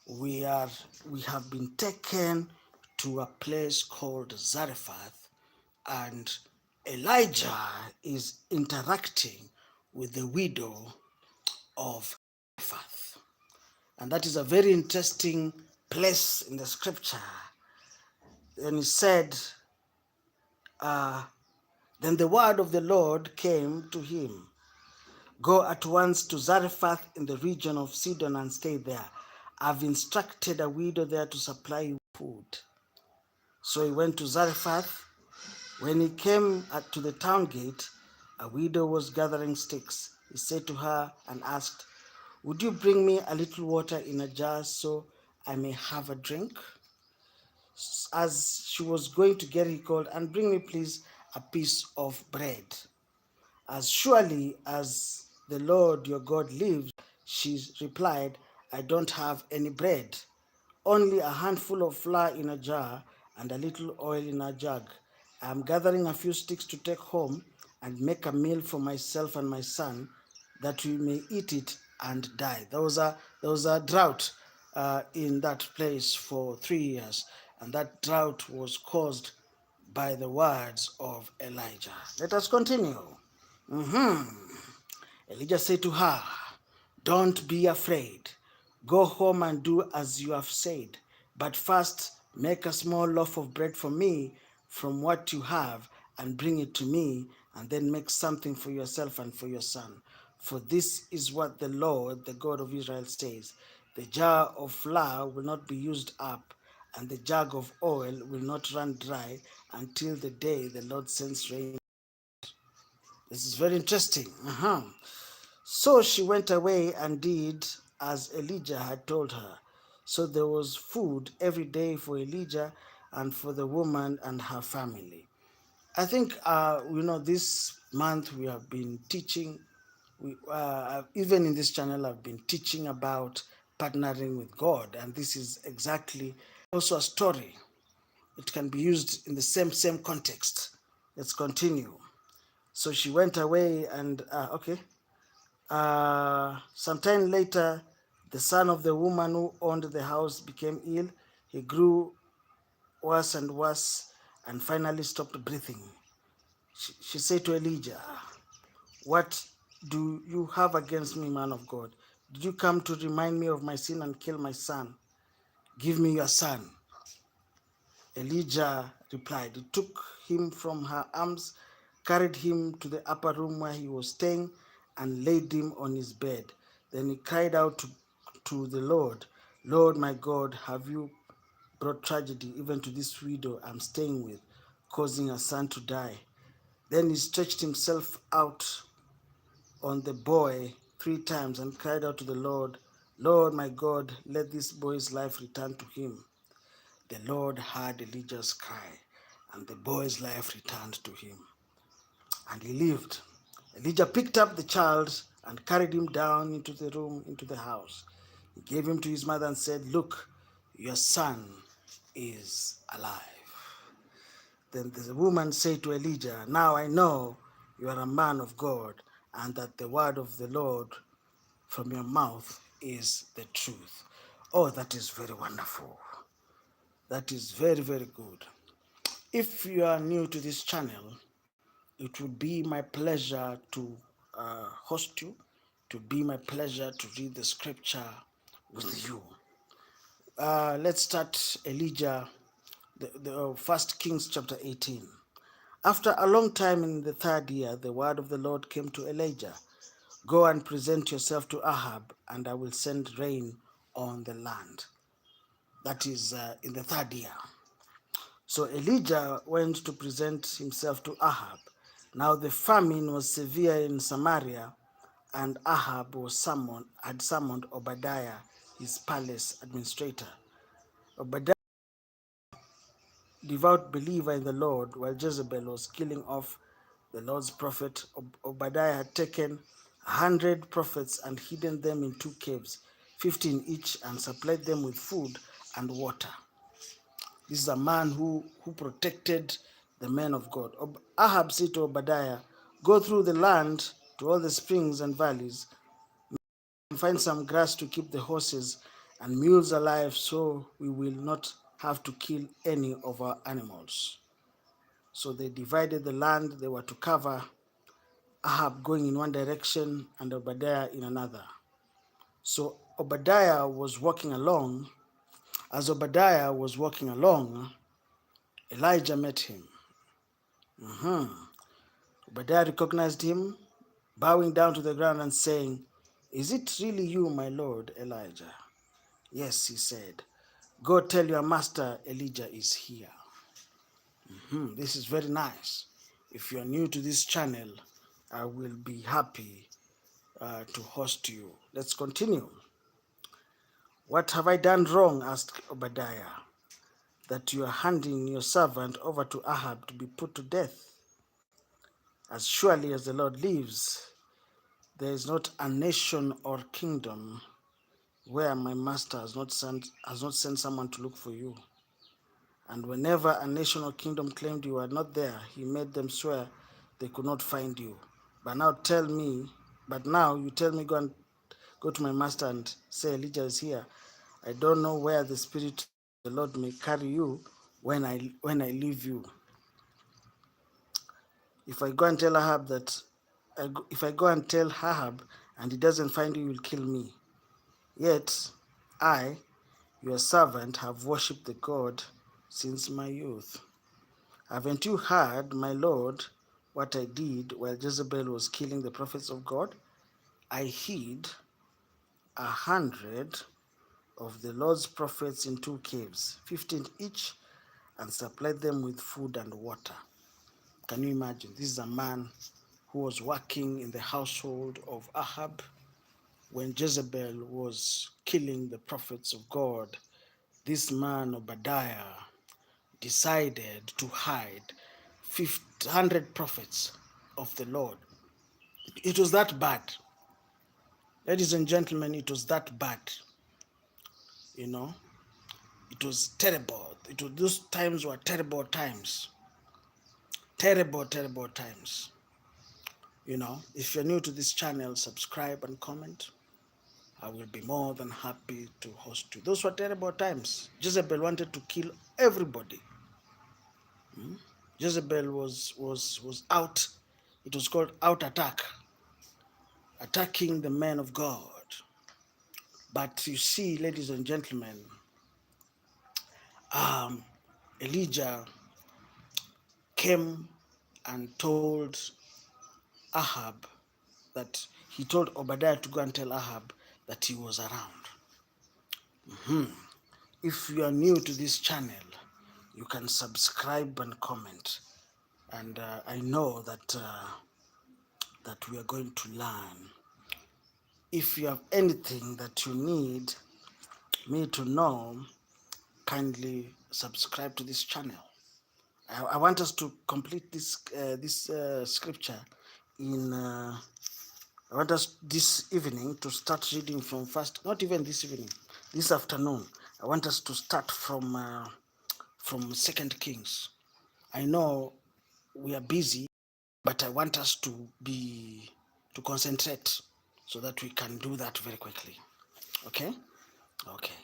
we have been taken to a place called Zarephath, and Elijah is interacting with the widow of Zarephath. And that is a very interesting place in the scripture. And he said, then the word of the Lord came to him. Go at once to Zarephath in the region of Sidon and stay there. I've instructed a widow there to supply you food. So he went to Zarephath. When he came to the town gate, a widow was gathering sticks. He said to her and asked, would you bring me a little water in a jar so I may have a drink? As she was going to get it, he called, and bring me please a piece of bread. As surely as the Lord your God lives, she replied, I don't have any bread, only a handful of flour in a jar and a little oil in a jug. I am gathering a few sticks to take home and make a meal for myself and my son, that we may eat it and die. There was a drought in that place for 3 years, and that drought was caused by the words of Elijah. Let us continue. Elijah said to her, don't be afraid. Go home and do as you have said. But first, make a small loaf of bread for me from what you have and bring it to me, and then make something for yourself and for your son. For this is what the Lord, the God of Israel, says. The jar of flour will not be used up, and the jug of oil will not run dry until the day the Lord sends rain. This is very interesting. So she went away and did as Elijah had told her. So there was food every day for Elijah and for the woman and her family. I think, this month we have been teaching, even in this channel, I've been teaching about partnering with God. And this is exactly also a story. It can be used in the same context. Let's continue. So she went away and, sometime later, the son of the woman who owned the house became ill. He grew worse and worse and finally stopped breathing. She said to Elijah, what do you have against me, man of God? Did you come to remind me of my sin and kill my son? Give me your son. Elijah replied. He took him from her arms, carried him to the upper room where he was staying, and laid him on his bed. Then he cried out to the Lord, Lord my God, have you brought tragedy even to this widow I'm staying with, causing her son to die? Then he stretched himself out on the boy 3 times and cried out to the Lord, Lord my God, let this boy's life return to him. The Lord heard Elijah's cry, and the boy's life returned to him, and he lived. Elijah picked up the child and carried him down into the room, into the house. He gave him to his mother and said, look, your son is alive. Then the woman said to Elijah, now I know you are a man of God, and that the word of the Lord from your mouth is the truth. Oh, that is very wonderful. That is very, very good. If you are new to this channel, it would be my pleasure to host you, to be my pleasure to read the scripture with you. Let's start Elijah, the 1 Kings chapter 18. After a long time in the 3rd year, the word of the Lord came to Elijah. Go and present yourself to Ahab, and I will send rain on the land. That is in the 3rd year. So Elijah went to present himself to Ahab. Now the famine was severe in Samaria, and Ahab had summoned Obadiah, his palace administrator. Obadiah, devout believer in the Lord, while Jezebel was killing off the Lord's prophet, Obadiah had taken 100 prophets and hidden them in 2 caves, 15 each, and supplied them with food and water. This is a man who protected the men of God. Ahab said to Obadiah, go through the land to all the springs and valleys, and find some grass to keep the horses and mules alive, so we will not have to kill any of our animals. So they divided the land they were to cover, Ahab going in one direction and Obadiah in another. So Obadiah was walking along. As Obadiah was walking along, Elijah met him. Obadiah recognized him, bowing down to the ground and saying, "Is it really you, my lord Elijah?" "Yes," he said. "Go tell your master Elijah is here." This is very nice. If you're new to this channel, I will be happy to host you. Let's continue. "What have I done wrong?" asked Obadiah, "that you are handing your servant over to Ahab to be put to death? As surely as the Lord lives, there is not a nation or kingdom where my master has not sent someone to look for you. And whenever a nation or kingdom claimed you were not there, he made them swear they could not find you. But now you tell me, go to my master and say Elijah is here. I don't know where the Spirit of the Lord may carry you when I leave you. If I go and tell Ahab if I go and tell Ahab and he doesn't find you, he will kill me. Yet I, your servant, have worshipped the God since my youth. Haven't you heard, my lord, what I did while Jezebel was killing the prophets of God? I hid 100 of the Lord's prophets in 2 caves, 15 each, and supplied them with food and water." Can you imagine? This is a man who was working in the household of Ahab when Jezebel was killing the prophets of God. This man, Obadiah, decided to hide 100 prophets of the Lord. It was that bad. Ladies and gentlemen, it was that bad. You know, it was terrible. Those times were terrible times. Terrible, terrible times. If you're new to this channel, subscribe and comment. I will be more than happy to host you. Those were terrible times. Jezebel wanted to kill everybody. Jezebel was out. It was called out attack, attacking the men of God. But you see, ladies and gentlemen, Elijah came and told Ahab that he told Obadiah to go and tell Ahab that he was around. If you are new to this channel, you can subscribe and comment. And I know that we are going to learn. If you have anything that you need me to know, kindly subscribe to this channel. I want us to complete this scripture in. I want us this evening to start reading from first. Not even this evening, this afternoon. I want us to start from 2 Kings. I know we are busy, but I want us to concentrate so that we can do that very quickly. Okay? Okay.